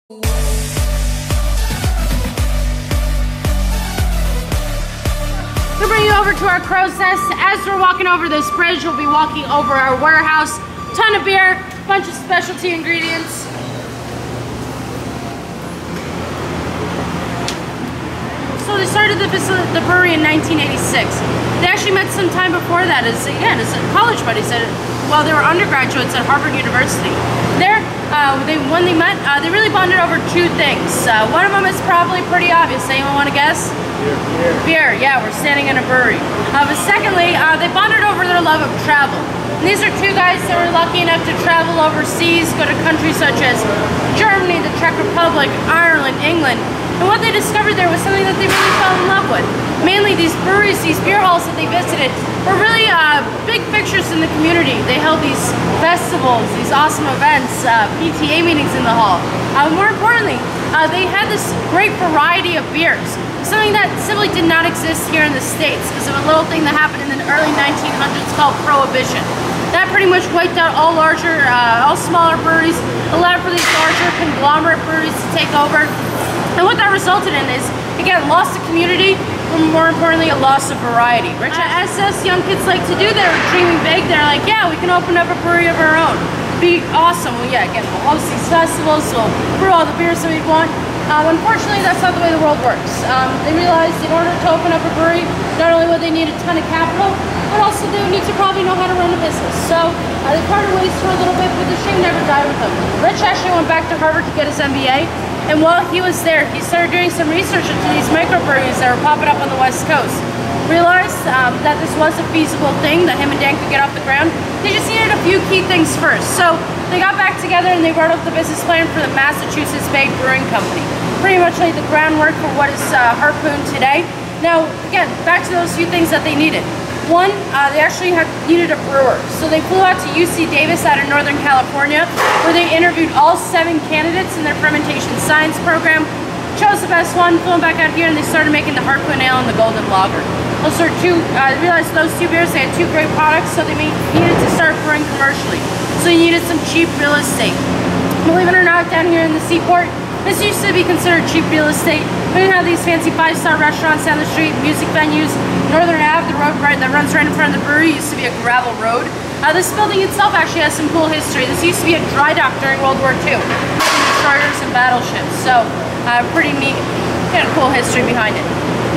We'll bring you over to our crow's nest. As we're walking over this bridge, we'll be walking over our warehouse. Ton of beer, bunch of specialty ingredients. So they started the brewery in 1986. They actually met some time before that as college buddies while they were undergraduates at Harvard University. There, when they met, they really bonded over two things. One of them is probably pretty obvious. Anyone want to guess? Beer, yeah, we're standing in a brewery. But secondly, they bonded over their love of travel. And these are two guys that were lucky enough to travel overseas, go to countries such as Germany, the Czech Republic, Ireland, England. And what they discovered there was something that they really fell in love with. Mainly these breweries, these beer halls that they visited were really big fixtures in the community. They held these festivals, these awesome events, PTA meetings in the hall. More importantly, they had this great variety of beers. Something that simply did not exist here in the States because of a little thing that happened in the early 1900s called Prohibition. That pretty much wiped out all smaller breweries, allowed for these larger conglomerate breweries to take over. And what that resulted in is, again, loss of community, but more importantly, a loss of variety. As us young kids like to do, they're dreaming big. They're like, yeah, we can open up a brewery of our own. Be awesome. Well, yeah, again, we'll host these festivals, we'll brew all the beers that we want. Unfortunately, that's not the way the world works. They realized in order to open up a brewery, not only would they need a ton of capital, but also they would need to probably know how to run a business. So they parted ways for a little bit, but the shame never died with them. Rich actually went back to Harvard to get his MBA. And while he was there, he started doing some research into these microbreweries that were popping up on the West Coast. Realized that this was a feasible thing that him and Dan could get off the ground. They just needed a few key things first. So they got back together and they wrote up the business plan for the Massachusetts Bay Brewing Company. Pretty much laid the groundwork for what is Harpoon today. Now, again, back to those few things that they needed. One, they actually needed a brewer. So they flew out to UC Davis out of Northern California, where they interviewed all 7 candidates in their fermentation science program, chose the best one, flew them back out here, and they started making the Harpoon Ale and the Golden Lager. Those are realized those 2 beers, they had 2 great products, so they needed to start brewing commercially. So you needed some cheap real estate. Believe it or not, down here in the Seaport, this used to be considered cheap real estate. We didn't have these fancy 5-star restaurants down the street, music venues. Northern Ave, the road that runs right in front of the brewery, used to be a gravel road. This building itself actually has some cool history. This used to be a dry dock during World War II, destroyers and battleships. So pretty neat, kind of cool history behind it.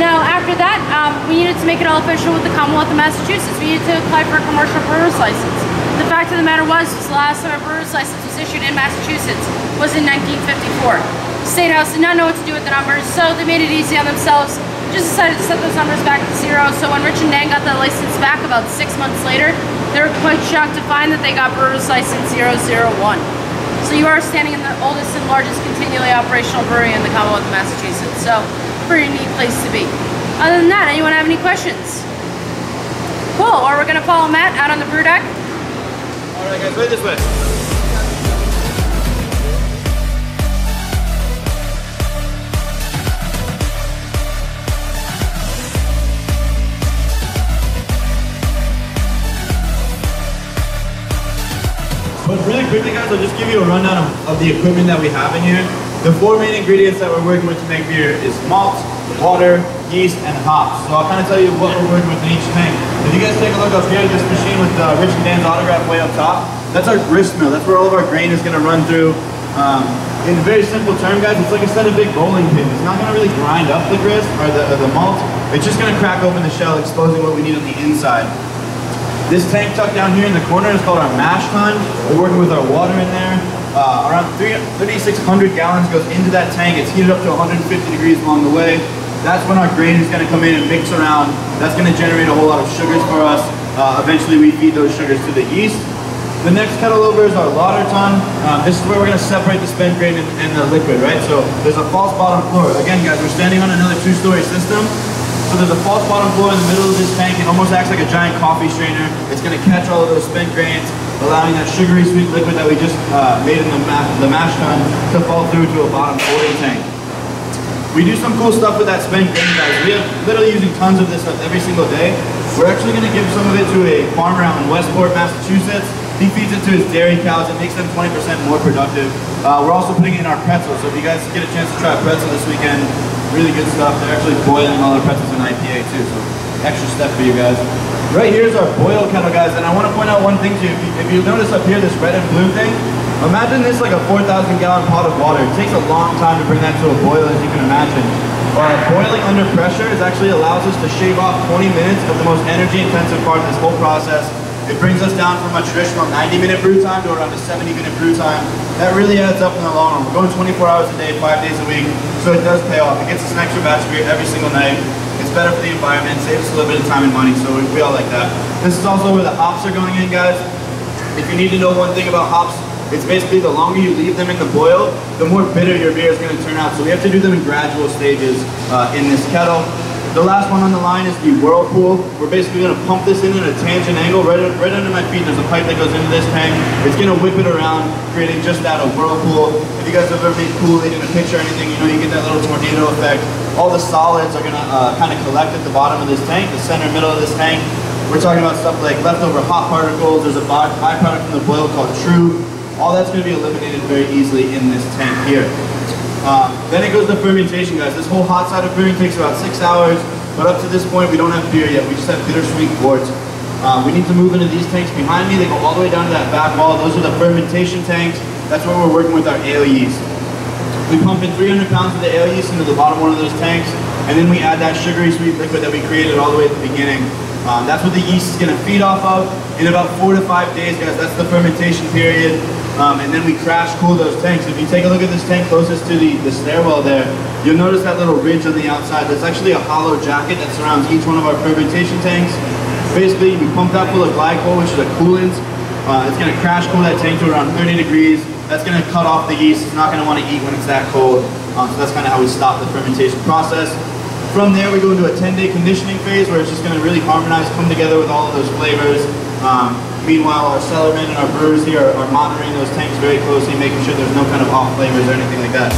Now after that, we needed to make it all official with the Commonwealth of Massachusetts. We needed to apply for a commercial brewer's license. The fact of the matter was the last time a brewer's license was issued in Massachusetts was in 1954. The State House did not know what to do with the numbers, so they made it easy on themselves. Just decided to set those numbers back to 0. So when Rich and Dan got that license back about 6 months later, they were quite shocked to find that they got brewer's license 001. So you are standing in the oldest and largest continually operational brewery in the Commonwealth of Massachusetts. So pretty neat place to be. Other than that, anyone have any questions? Cool, or we're gonna follow Matt out on the brew deck. All right guys, right this way. But really quickly guys, I'll just give you a rundown of the equipment that we have in here. The 4 main ingredients that we're working with to make beer is malt, water, yeast, and hops. So I'll kind of tell you what we're working with in each tank. If you guys take a look up here, this machine with Rich and Dan's autograph way up top, that's our grist mill. That's where all of our grain is going to run through. In a very simple term guys, it's like a set of big bowling pins. It's not going to really grind up the grist or the malt. It's just going to crack open the shell, exposing what we need on the inside. This tank tucked down here in the corner is called our mash tun. We're working with our water in there. Around 3,600 gallons goes into that tank. It's heated up to 150 degrees along the way. That's when our grain is going to come in and mix around. That's going to generate a whole lot of sugars for us. Eventually we feed those sugars to the yeast. The next kettle over is our lauter tun. This is where we're going to separate the spent grain and the liquid, right? So there's a false bottom floor. Again guys, we're standing on another 2-story system. So there's a false bottom floor in the middle of this tank. It almost acts like a giant coffee strainer. It's going to catch all of those spent grains, allowing that sugary sweet liquid that we just made in the mash tun to fall through to a bottom floating tank. We do some cool stuff with that spent grain, guys. We have literally using tons of this stuff every single day. We're actually going to give some of it to a farmer out in Westport, Massachusetts. He feeds it to his dairy cows. It makes them 20% more productive. We're also putting in our pretzels. So if you guys get a chance to try a pretzel this weekend, really good stuff. They're actually boiling all our pretzels in IPA too, so extra step for you guys. Right here is our boil kettle, guys, and I want to point out one thing to you. If you notice up here, this red and blue thing, imagine this like a 4,000 gallon pot of water. It takes a long time to bring that to a boil, as you can imagine. Boiling under pressure actually allows us to shave off 20 minutes of the most energy intensive part of this whole process. It brings us down from a traditional 90-minute brew time to around a 70-minute brew time. That really adds up in the long run. We're going 24 hours a day, 5 days a week, so it does pay off. It gets us an extra batch of beer every single night. It's better for the environment, saves us a little bit of time and money, so we all like that. This is also where the hops are going in, guys. If you need to know one thing about hops, it's basically the longer you leave them in the boil, the more bitter your beer is going to turn out. So we have to do them in gradual stages in this kettle. The last one on the line is the whirlpool. We're basically going to pump this in at a tangent angle. Right under my feet, there's a pipe that goes into this tank. It's going to whip it around, creating just that, a whirlpool. If you guys have ever made Kool-Aid in a pitcher or anything, you know you get that little tornado effect. All the solids are going to kind of collect at the bottom of this tank, the center middle of this tank. We're talking about stuff like leftover hot particles. There's a byproduct from the boil called true. All that's going to be eliminated very easily in this tank here. Then it goes to fermentation, guys. This whole hot side of brewing takes about 6 hours, but up to this point we don't have beer yet. We just have bittersweet quarts. We need to move into these tanks behind me. They go all the way down to that back wall. Those are the fermentation tanks. That's where we're working with our ale yeast. We pump in 300 pounds of the ale yeast into the bottom one of those tanks, and then we add that sugary sweet liquid that we created all the way at the beginning. That's what the yeast is going to feed off of. In about 4 to 5 days, guys, that's the fermentation period. And then we crash cool those tanks. If you take a look at this tank closest to the stairwell there, you'll notice that little ridge on the outside. There's actually a hollow jacket that surrounds each one of our fermentation tanks. Basically, we pump that full of glycol, which is a coolant. It's going to crash cool that tank to around 30 degrees. That's going to cut off the yeast. It's not going to want to eat when it's that cold. So that's kind of how we stop the fermentation process. From there, we go into a 10-day conditioning phase where it's just going to really harmonize, come together with all of those flavors. Meanwhile, our cellarmen and our brewers here are monitoring those tanks very closely, making sure there's no kind of off flavors or anything like that.